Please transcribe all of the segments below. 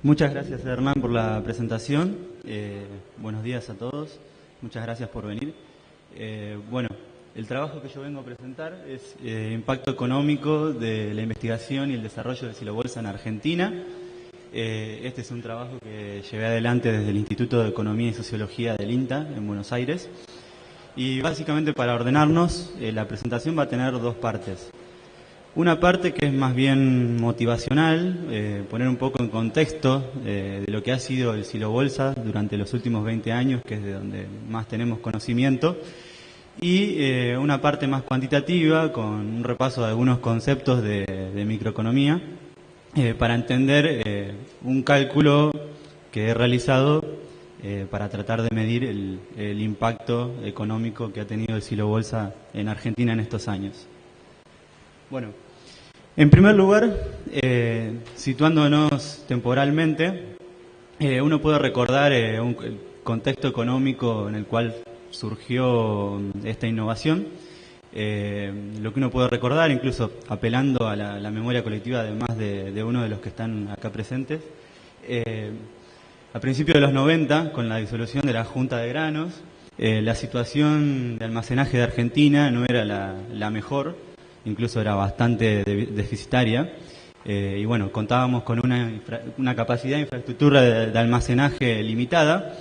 Muchas gracias, Hernán, por la presentación. Buenos días a todos. Muchas gracias por venir. Bueno, el trabajo que yo vengo a presentar es impacto económico de la investigación y el desarrollo de silobolsa en Argentina. Este es un trabajo que llevé adelante desde el Instituto de Economía y Sociología del INTA en Buenos Aires. Y básicamente, para ordenarnos, la presentación va a tener dos partes. Una parte que es más bien motivacional, poner un poco en contexto de lo que ha sido el silobolsa durante los últimos 20 años, que es de donde más tenemos conocimiento, y una parte más cuantitativa, con un repaso de algunos conceptos de microeconomía, para entender un cálculo que he realizado para tratar de medir el impacto económico que ha tenido el silobolsa en Argentina en estos años. Bueno, en primer lugar, situándonos temporalmente, uno puede recordar un contexto económico en el cual surgió esta innovación. Lo que uno puede recordar, incluso apelando a la memoria colectiva de más de uno de los que están acá presentes, a principios de los 90, con la disolución de la Junta de Granos, la situación de almacenaje de Argentina no era la mejor. Incluso era bastante deficitaria, y bueno, contábamos con una capacidad de infraestructura de almacenaje limitada.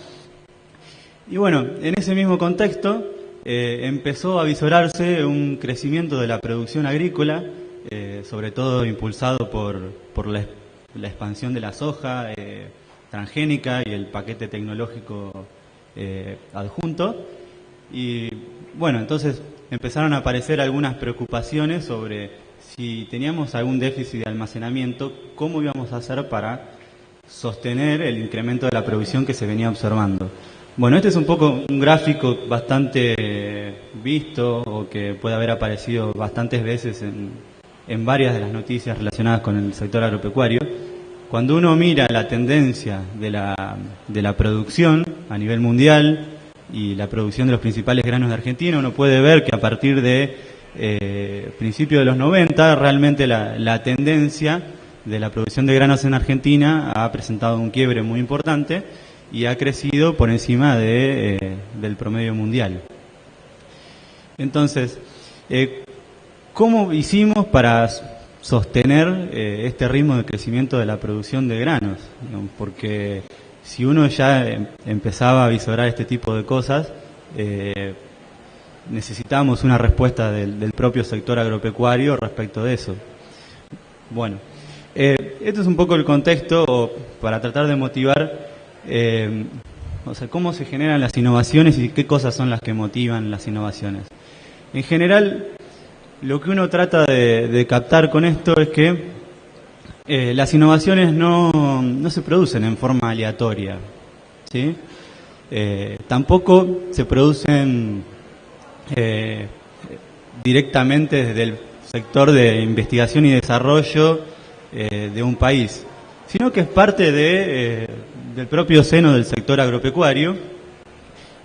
Y bueno, en ese mismo contexto empezó a visorarse un crecimiento de la producción agrícola, sobre todo impulsado por la expansión de la soja transgénica y el paquete tecnológico adjunto. Y bueno, entonces empezaron a aparecer algunas preocupaciones sobre si teníamos algún déficit de almacenamiento, cómo íbamos a hacer para sostener el incremento de la producción que se venía observando. Bueno, este es un poco un gráfico bastante visto, o que puede haber aparecido bastantes veces en varias de las noticias relacionadas con el sector agropecuario. Cuando uno mira la tendencia de la producción a nivel mundial y la producción de los principales granos de Argentina, uno puede ver que a partir de principios de los 90, realmente la tendencia de la producción de granos en Argentina ha presentado un quiebre muy importante y ha crecido por encima del promedio mundial. Entonces, ¿cómo hicimos para sostener este ritmo de crecimiento de la producción de granos? Porque si uno ya empezaba a visorar este tipo de cosas, necesitábamos una respuesta del propio sector agropecuario respecto de eso. Bueno, esto es un poco el contexto para tratar de motivar, o sea, cómo se generan las innovaciones y qué cosas son las que motivan las innovaciones. En general, lo que uno trata de captar con esto es que las innovaciones no se producen en forma aleatoria, ¿sí? Tampoco se producen directamente desde el sector de investigación y desarrollo de un país, sino que es parte del propio seno del sector agropecuario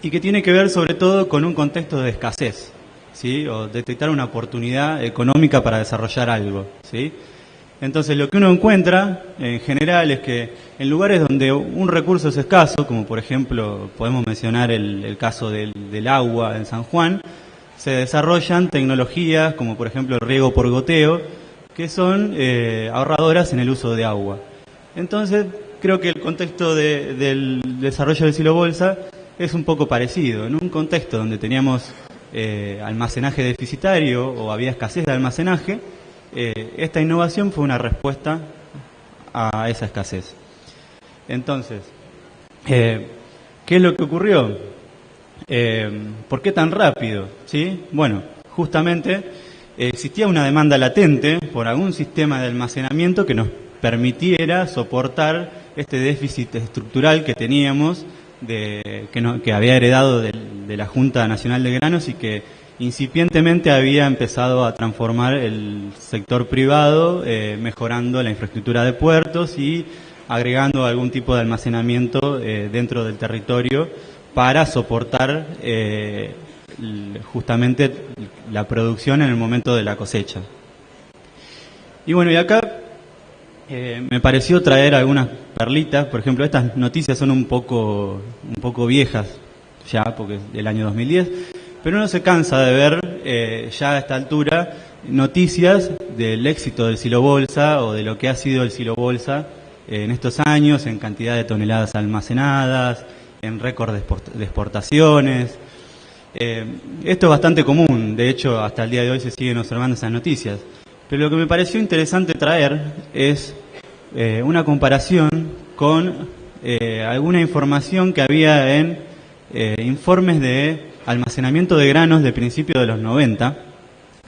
y que tiene que ver sobre todo con un contexto de escasez, ¿sí? O detectar una oportunidad económica para desarrollar algo, ¿sí? Entonces, lo que uno encuentra en general es que en lugares donde un recurso es escaso, como por ejemplo podemos mencionar el caso del agua en San Juan, se desarrollan tecnologías como por ejemplo el riego por goteo, que son ahorradoras en el uso de agua. Entonces, creo que el contexto del desarrollo del silobolsa es un poco parecido. En un contexto donde teníamos almacenaje deficitario o había escasez de almacenaje, esta innovación fue una respuesta a esa escasez. Entonces, ¿qué es lo que ocurrió? ¿Por qué tan rápido? ¿Sí? Bueno, justamente existía una demanda latente por algún sistema de almacenamiento que nos permitiera soportar este déficit estructural que teníamos, que había heredado de la Junta Nacional de Granos y que incipientemente había empezado a transformar el sector privado, mejorando la infraestructura de puertos y agregando algún tipo de almacenamiento dentro del territorio para soportar justamente la producción en el momento de la cosecha. Y bueno, y acá me pareció traer algunas perlitas. Por ejemplo, estas noticias son un poco viejas ya, porque es del año 2010, pero uno se cansa de ver ya a esta altura noticias del éxito del silo bolsa o de lo que ha sido el silo bolsa en estos años, en cantidad de toneladas almacenadas, en récord de exportaciones. Esto es bastante común, de hecho hasta el día de hoy se siguen observando esas noticias. Pero lo que me pareció interesante traer es una comparación con alguna información que había en informes de almacenamiento de granos de principios de los 90,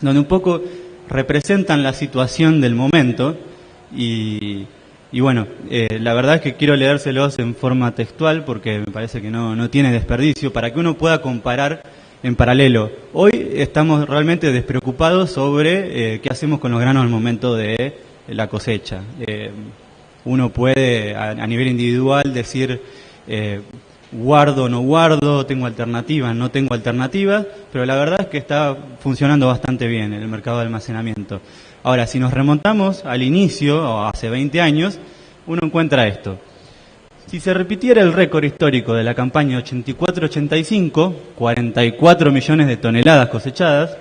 donde un poco representan la situación del momento y bueno, la verdad es que quiero leérselos en forma textual porque me parece que no tiene desperdicio, para que uno pueda comparar en paralelo. Hoy estamos realmente despreocupados sobre qué hacemos con los granos al momento de la cosecha. Uno puede a nivel individual decir guardo o no guardo, tengo alternativas, no tengo alternativas, pero la verdad es que está funcionando bastante bien el mercado de almacenamiento. Ahora, si nos remontamos al inicio, o hace 20 años, uno encuentra esto. Si se repitiera el récord histórico de la campaña 84-85, 44 millones de toneladas cosechadas,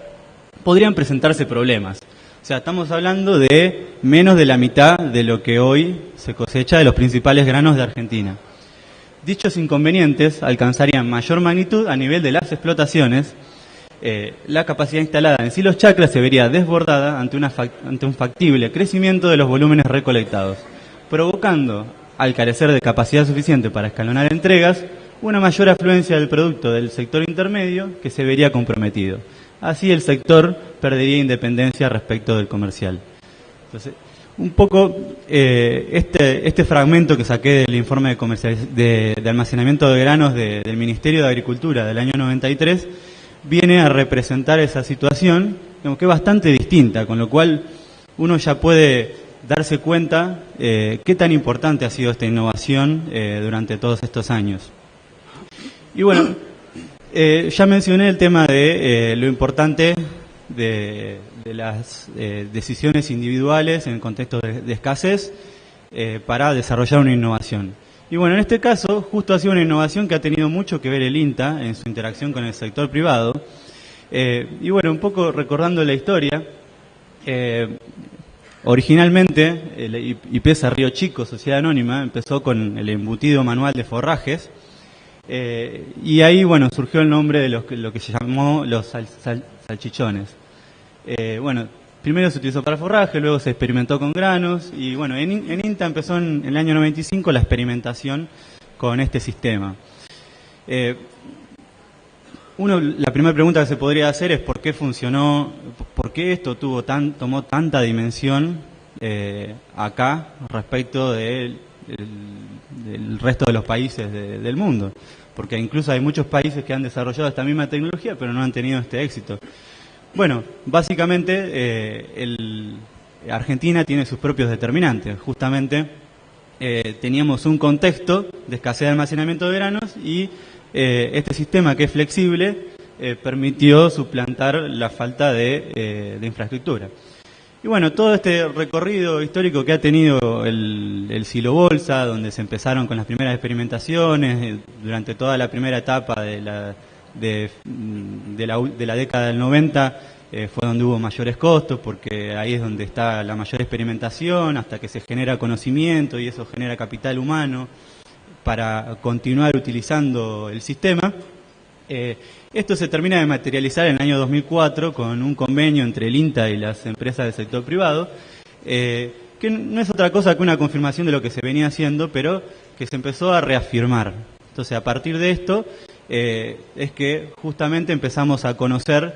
podrían presentarse problemas. O sea, estamos hablando de menos de la mitad de lo que hoy se cosecha de los principales granos de Argentina. Dichos inconvenientes alcanzarían mayor magnitud a nivel de las explotaciones. La capacidad instalada en silos chacras se vería desbordada ante un factible crecimiento de los volúmenes recolectados, provocando, al carecer de capacidad suficiente para escalonar entregas, una mayor afluencia del producto del sector intermedio que se vería comprometido. Así el sector perdería independencia respecto del comercial. Entonces, un poco este fragmento que saqué del informe de almacenamiento de granos del Ministerio de Agricultura del año 93 viene a representar esa situación, que es bastante distinta, con lo cual uno ya puede darse cuenta qué tan importante ha sido esta innovación durante todos estos años. Y bueno, ya mencioné el tema de lo importante de las decisiones individuales en el contexto de escasez para desarrollar una innovación. Y bueno, en este caso, justo ha sido una innovación que ha tenido mucho que ver el INTA en su interacción con el sector privado. Y bueno, un poco recordando la historia, originalmente el IPESA Río Chico, Sociedad Anónima, empezó con el embutido manual de forrajes, y ahí bueno surgió el nombre de lo que se llamó los salchichones. Bueno, primero se utilizó para forraje, luego se experimentó con granos y bueno, en INTA empezó en el año 95 la experimentación con este sistema. La primera pregunta que se podría hacer es por qué funcionó, por qué esto tomó tanta dimensión acá respecto del resto de los países del mundo. Porque incluso hay muchos países que han desarrollado esta misma tecnología pero no han tenido este éxito. Bueno, básicamente Argentina tiene sus propios determinantes. Justamente teníamos un contexto de escasez de almacenamiento de granos y este sistema que es flexible permitió suplantar la falta de infraestructura. Y bueno, todo este recorrido histórico que ha tenido el silo bolsa, donde se empezaron con las primeras experimentaciones, durante toda la primera etapa de la década del 90 fue donde hubo mayores costos, porque ahí es donde está la mayor experimentación, hasta que se genera conocimiento y eso genera capital humano para continuar utilizando el sistema. Esto se termina de materializar en el año 2004 con un convenio entre el INTA y las empresas del sector privado, que no es otra cosa que una confirmación de lo que se venía haciendo, pero que se empezó a reafirmar. Entonces, a partir de esto, es que justamente empezamos a conocer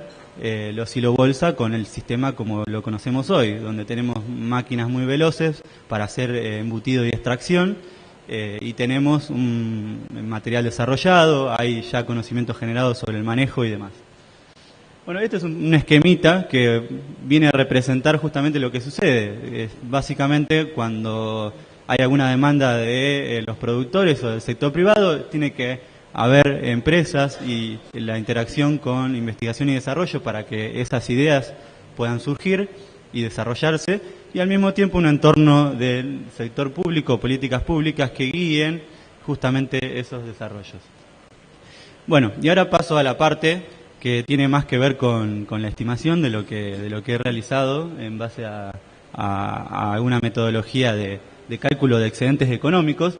los silobolsa con el sistema como lo conocemos hoy, donde tenemos máquinas muy veloces para hacer embutido y extracción, y tenemos un material desarrollado, hay ya conocimiento generado sobre el manejo y demás. Bueno, este es un esquemita que viene a representar justamente lo que sucede. Básicamente, cuando hay alguna demanda de los productores o del sector privado, tiene que haber empresas y la interacción con investigación y desarrollo para que esas ideas puedan surgir y desarrollarse. y al mismo tiempo un entorno del sector público, políticas públicas que guíen justamente esos desarrollos. Bueno, y ahora paso a la parte que tiene más que ver con la estimación de lo que he realizado en base a alguna metodología de cálculo de excedentes económicos.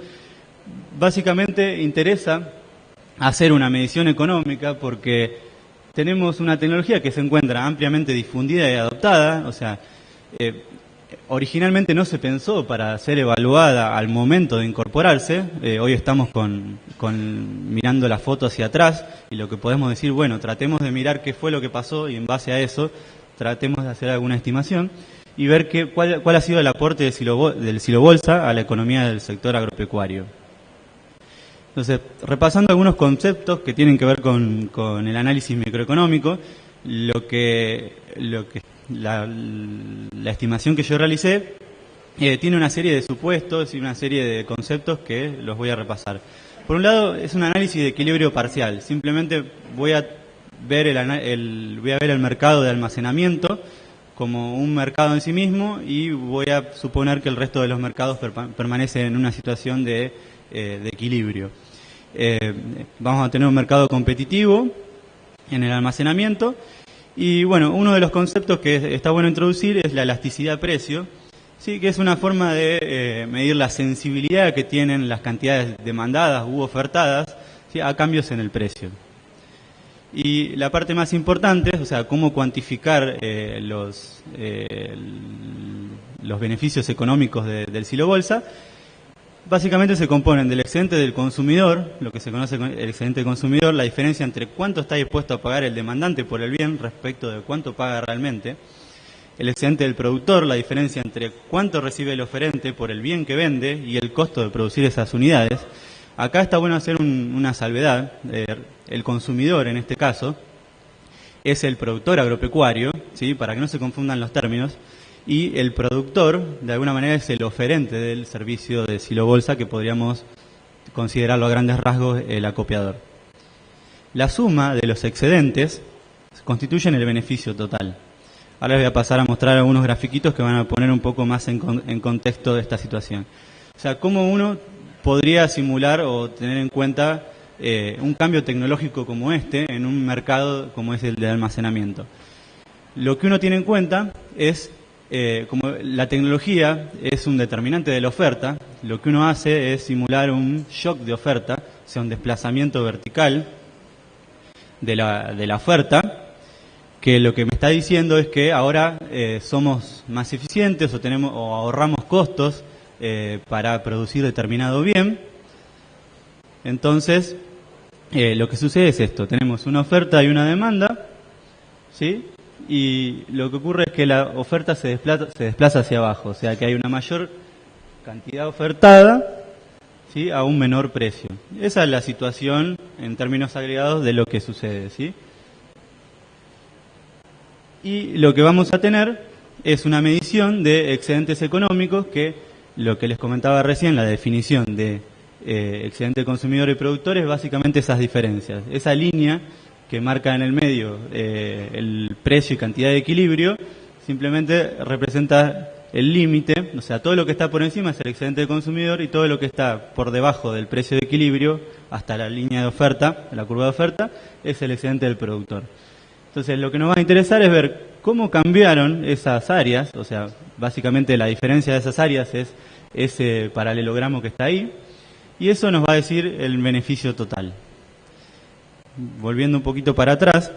Básicamente interesa hacer una medición económica porque tenemos una tecnología que se encuentra ampliamente difundida y adoptada, o sea, originalmente no se pensó para ser evaluada al momento de incorporarse. Hoy estamos mirando la foto hacia atrás y lo que podemos decir, bueno, tratemos de mirar qué fue lo que pasó y en base a eso tratemos de hacer alguna estimación y ver cuál ha sido el aporte del silobolsa a la economía del sector agropecuario. Entonces, repasando algunos conceptos que tienen que ver con el análisis microeconómico, la estimación que yo realicé tiene una serie de supuestos y una serie de conceptos que los voy a repasar. Por un lado, es un análisis de equilibrio parcial. Simplemente voy a ver el mercado de almacenamiento como un mercado en sí mismo y voy a suponer que el resto de los mercados permanecen en una situación de equilibrio. Vamos a tener un mercado competitivo en el almacenamiento y bueno, uno de los conceptos que está bueno introducir es la elasticidad precio, sí, que es una forma de medir la sensibilidad que tienen las cantidades demandadas u ofertadas, ¿sí?, a cambios en el precio. Y la parte más importante, o sea, cómo cuantificar los beneficios económicos del silobolsa. Básicamente se componen del excedente del consumidor, lo que se conoce como el excedente del consumidor, la diferencia entre cuánto está dispuesto a pagar el demandante por el bien respecto de cuánto paga realmente, el excedente del productor, la diferencia entre cuánto recibe el oferente por el bien que vende y el costo de producir esas unidades. Acá está bueno hacer una salvedad. El consumidor, en este caso, es el productor agropecuario, ¿sí?, para que no se confundan los términos, y el productor, de alguna manera, es el oferente del servicio de silobolsa, que podríamos considerarlo a grandes rasgos el acopiador. La suma de los excedentes constituyen el beneficio total. Ahora les voy a pasar a mostrar algunos grafiquitos que van a poner un poco más en contexto de esta situación. O sea, cómo uno podría simular o tener en cuenta un cambio tecnológico como este en un mercado como es el de almacenamiento. Lo que uno tiene en cuenta es, como la tecnología es un determinante de la oferta, lo que uno hace es simular un shock de oferta, o sea, un desplazamiento vertical de la oferta, que lo que me está diciendo es que ahora somos más eficientes o ahorramos costos para producir determinado bien. Entonces, lo que sucede es esto: tenemos una oferta y una demanda, ¿sí? Y lo que ocurre es que la oferta se desplaza hacia abajo, o sea que hay una mayor cantidad ofertada, ¿sí?, a un menor precio. Esa es la situación en términos agregados de lo que sucede, ¿sí? Y lo que vamos a tener es una medición de excedentes económicos, que lo que les comentaba recién, la definición de excedente consumidor y productor, es básicamente esas diferencias. Esa línea que marca en el medio el precio y cantidad de equilibrio, simplemente representa el límite, o sea, todo lo que está por encima es el excedente de consumidor y todo lo que está por debajo del precio de equilibrio, hasta la línea de oferta, la curva de oferta, es el excedente del productor. Entonces, lo que nos va a interesar es ver cómo cambiaron esas áreas, o sea, básicamente la diferencia de esas áreas es ese paralelogramo que está ahí, y eso nos va a decir el beneficio total. Volviendo un poquito para atrás,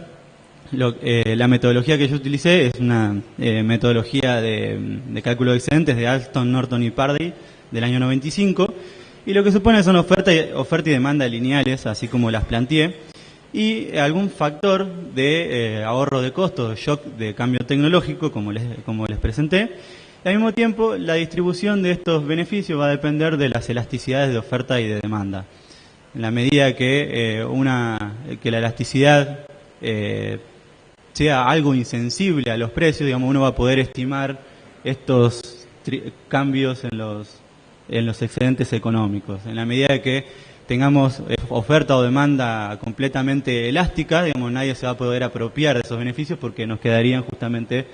la metodología que yo utilicé es una metodología de cálculo de excedentes de Alston, Norton y Pardee del año 95, y lo que supone son oferta y demanda lineales, así como las planteé, y algún factor de ahorro de costos, shock de cambio tecnológico, como les presenté. Y al mismo tiempo, la distribución de estos beneficios va a depender de las elasticidades de oferta y de demanda. En la medida que la elasticidad sea algo insensible a los precios, digamos, uno va a poder estimar estos cambios en los excedentes económicos. En la medida que tengamos oferta o demanda completamente elástica, digamos, nadie se va a poder apropiar de esos beneficios porque nos quedarían justamente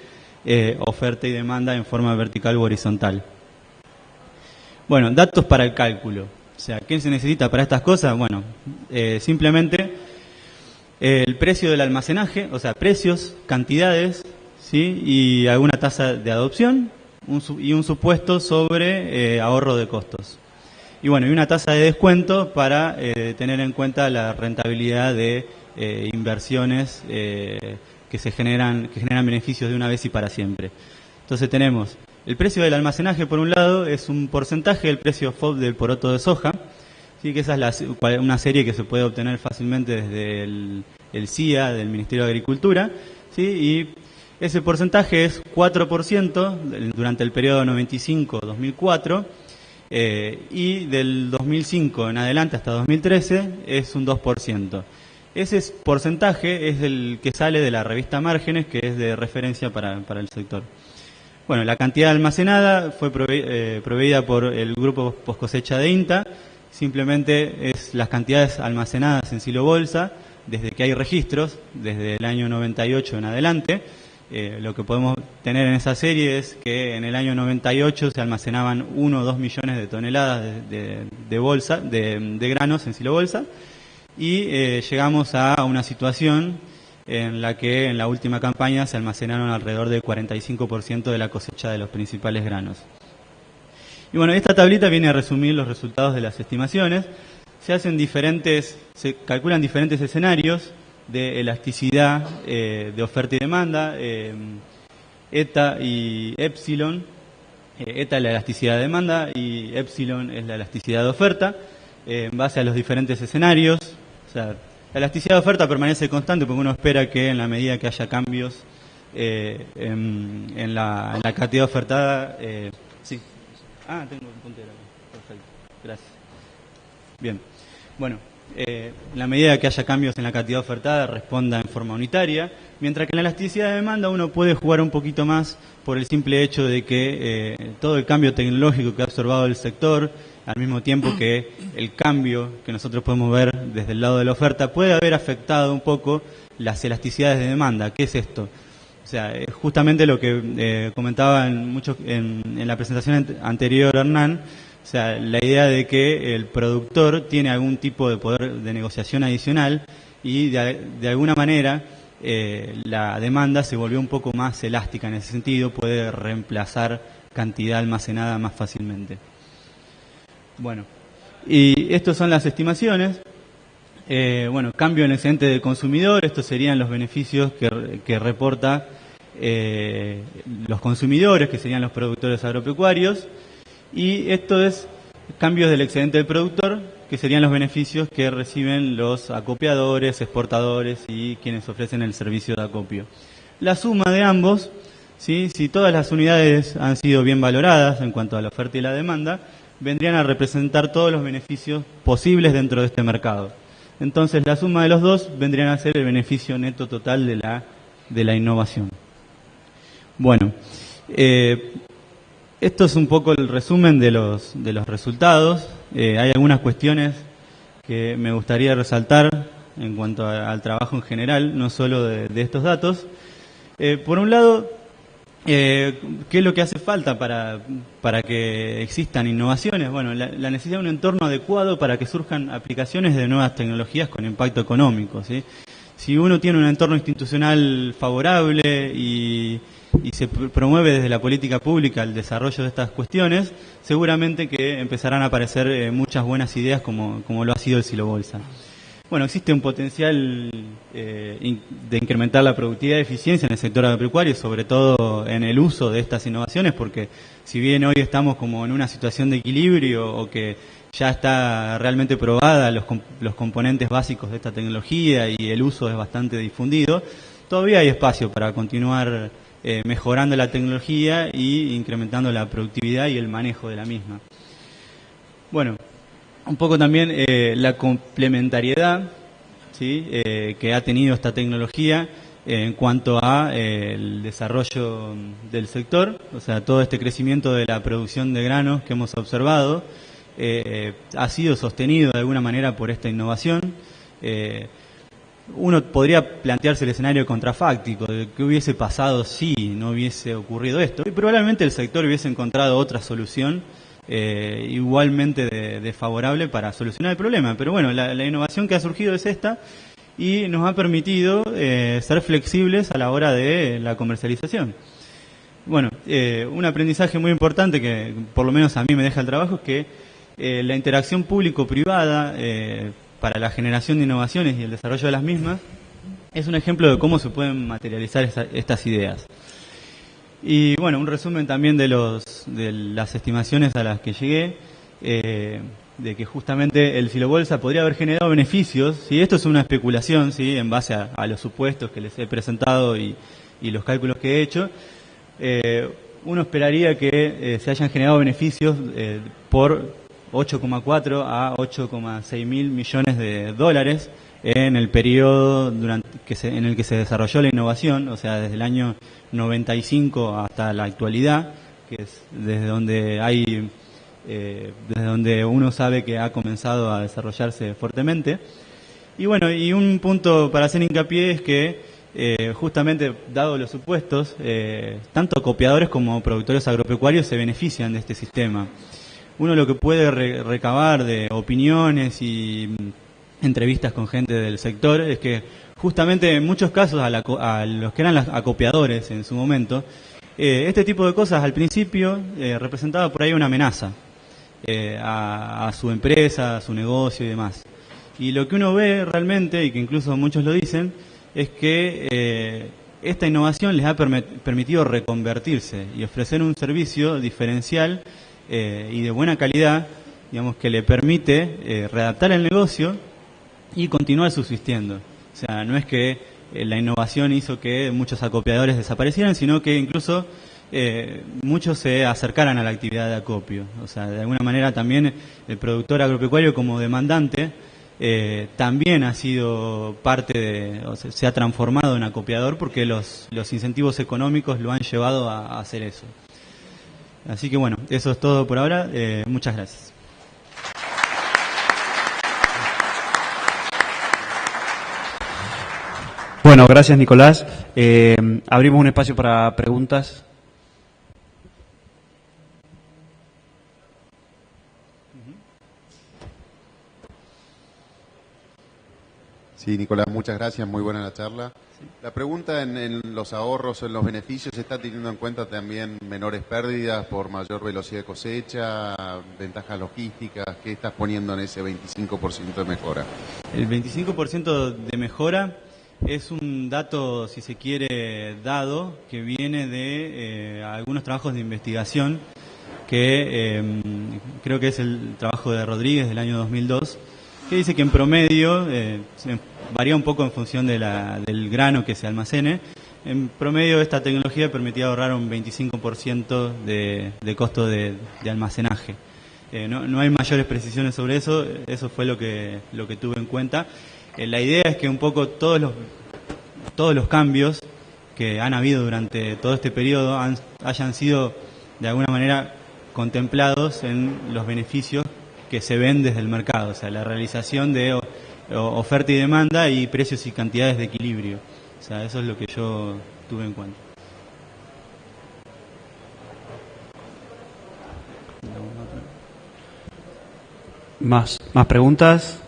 oferta y demanda en forma vertical u horizontal. Bueno, datos para el cálculo. O sea, ¿qué se necesita para estas cosas? Bueno, simplemente el precio del almacenaje, o sea, precios, cantidades, ¿sí? Y alguna tasa de adopción y un supuesto sobre ahorro de costos. Y bueno, y una tasa de descuento para tener en cuenta la rentabilidad de inversiones que generan beneficios de una vez y para siempre. Entonces tenemos el precio del almacenaje, por un lado, es un porcentaje del precio FOB del poroto de soja, ¿sí? Que esa es una serie que se puede obtener fácilmente desde el CIA, del Ministerio de Agricultura, ¿sí? Y ese porcentaje es 4% durante el periodo 95-2004, y del 2005 en adelante hasta 2013 es un 2%. Ese porcentaje es el que sale de la revista Márgenes, que es de referencia para el sector. Bueno, la cantidad almacenada fue proveída por el grupo post cosecha de INTA. Simplemente es las cantidades almacenadas en silo bolsa desde que hay registros, desde el año 98 en adelante. Lo que podemos tener en esa serie es que en el año 98 se almacenaban 1 o 2 millones de toneladas de granos en silo bolsa, y llegamos a una situación en la que en la última campaña se almacenaron alrededor del 45% de la cosecha de los principales granos. Y bueno, esta tablita viene a resumir los resultados de las estimaciones. Se calculan diferentes escenarios de elasticidad de oferta y demanda, eta y epsilon. Eta es la elasticidad de demanda y epsilon es la elasticidad de oferta, en base a los diferentes escenarios. O sea, la elasticidad de oferta permanece constante porque uno espera que en la medida que haya cambios en la cantidad ofertada... sí. Tengo un puntero. Perfecto. Gracias. Bien. Bueno, en la medida que haya cambios en la cantidad ofertada responda en forma unitaria, mientras que en la elasticidad de demanda uno puede jugar un poquito más por el simple hecho de que todo el cambio tecnológico que ha observado el sector, al mismo tiempo que el cambio que nosotros podemos ver desde el lado de la oferta, puede haber afectado un poco las elasticidades de demanda. ¿Qué es esto? O sea, es justamente lo que comentaba en la presentación anterior Hernán. O sea, la idea de que el productor tiene algún tipo de poder de negociación adicional y de alguna manera la demanda se volvió un poco más elástica en ese sentido, puede reemplazar cantidad almacenada más fácilmente. Bueno, y estas son las estimaciones. Bueno, cambio en el excedente del consumidor, estos serían los beneficios que reporta los consumidores, que serían los productores agropecuarios. Y esto es cambios del excedente del productor, que serían los beneficios que reciben los acopiadores, exportadores y quienes ofrecen el servicio de acopio. La suma de ambos, ¿sí? Si todas las unidades han sido bien valoradas en cuanto a la oferta y la demanda, vendrían a representar todos los beneficios posibles dentro de este mercado. Entonces la suma de los dos vendrían a ser el beneficio neto total de la innovación. Bueno, esto es un poco el resumen de los resultados. Hay algunas cuestiones que me gustaría resaltar en cuanto al trabajo en general, no solo de estos datos. Por un lado, ¿qué es lo que hace falta para que existan innovaciones? Bueno, la necesidad de un entorno adecuado para que surjan aplicaciones de nuevas tecnologías con impacto económico, ¿sí? Si uno tiene un entorno institucional favorable y se promueve desde la política pública el desarrollo de estas cuestiones, seguramente que empezarán a aparecer muchas buenas ideas como lo ha sido el silo bolsa. Bueno, existe un potencial de incrementar la productividad y eficiencia en el sector agropecuario, sobre todo en el uso de estas innovaciones, porque si bien hoy estamos como en una situación de equilibrio o que ya está realmente probada los componentes básicos de esta tecnología y el uso es bastante difundido, todavía hay espacio para continuar mejorando la tecnología y incrementando la productividad y el manejo de la misma. Bueno, un poco también la complementariedad, ¿sí? Que ha tenido esta tecnología en cuanto a el desarrollo del sector, o sea, todo este crecimiento de la producción de granos que hemos observado ha sido sostenido de alguna manera por esta innovación. uno podría plantearse el escenario contrafáctico de qué hubiese pasado si no hubiese ocurrido esto, y probablemente el sector hubiese encontrado otra solución igualmente de favorable para solucionar el problema. Pero bueno, la innovación que ha surgido es esta y nos ha permitido ser flexibles a la hora de la comercialización. Bueno, un aprendizaje muy importante que por lo menos a mí me deja el trabajo es que la interacción público-privada para la generación de innovaciones y el desarrollo de las mismas es un ejemplo de cómo se pueden materializar estas ideas. Y bueno, un resumen también de las estimaciones a las que llegué, de que justamente el filobolsa podría haber generado beneficios, ¿sí? Esto es una especulación, ¿sí? En base a los supuestos que les he presentado y los cálculos que he hecho. Uno esperaría que se hayan generado beneficios por 8,4 a 8,6 mil millones de dólares en el periodo en el que se desarrolló la innovación, o sea, desde el año 95 hasta la actualidad, que es desde donde uno sabe que ha comenzado a desarrollarse fuertemente. Y bueno, y un punto para hacer hincapié es que justamente, dado los supuestos, tanto copiadores como productores agropecuarios se benefician de este sistema. Uno lo que puede recabar de opiniones y entrevistas con gente del sector es que justamente en muchos casos a los que eran los acopiadores en su momento, este tipo de cosas al principio representaba por ahí una amenaza a su empresa, a su negocio y demás. Y lo que uno ve realmente, y que incluso muchos lo dicen, es que esta innovación les ha permitido reconvertirse y ofrecer un servicio diferencial y de buena calidad, digamos, que le permite readaptar el negocio y continuar subsistiendo. O sea, no es que la innovación hizo que muchos acopiadores desaparecieran, sino que incluso muchos se acercaran a la actividad de acopio. O sea, de alguna manera también el productor agropecuario como demandante también ha sido o sea, se ha transformado en acopiador porque los incentivos económicos lo han llevado a hacer eso. Así que bueno, eso es todo por ahora. Muchas gracias. Bueno, gracias Nicolás. Abrimos un espacio para preguntas. Sí, Nicolás, muchas gracias, muy buena la charla. La pregunta en los ahorros, en los beneficios, ¿se está teniendo en cuenta también menores pérdidas por mayor velocidad de cosecha, ventajas logísticas? ¿Qué estás poniendo en ese 25% de mejora? El 25% de mejora es un dato, si se quiere, dado, que viene de algunos trabajos de investigación, que creo que es el trabajo de Rodríguez del año 2002, que dice que en promedio, varía un poco en función del grano que se almacene, en promedio esta tecnología permitía ahorrar un 25% de costo de almacenaje. No hay mayores precisiones sobre eso, eso fue lo que tuve en cuenta. La idea es que un poco todos los cambios que han habido durante todo este periodo hayan sido de alguna manera contemplados en los beneficios que se ven desde el mercado, o sea, la realización de oferta y demanda y precios y cantidades de equilibrio. O sea, eso es lo que yo tuve en cuenta. ¿Más preguntas?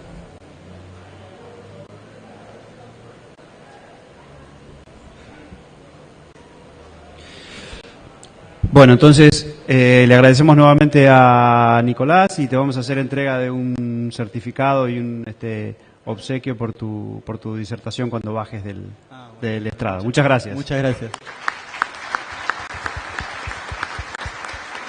Bueno, entonces le agradecemos nuevamente a Nicolás y te vamos a hacer entrega de un certificado y un obsequio por tu disertación cuando bajes del estrado. Muchas gracias. Muchas gracias.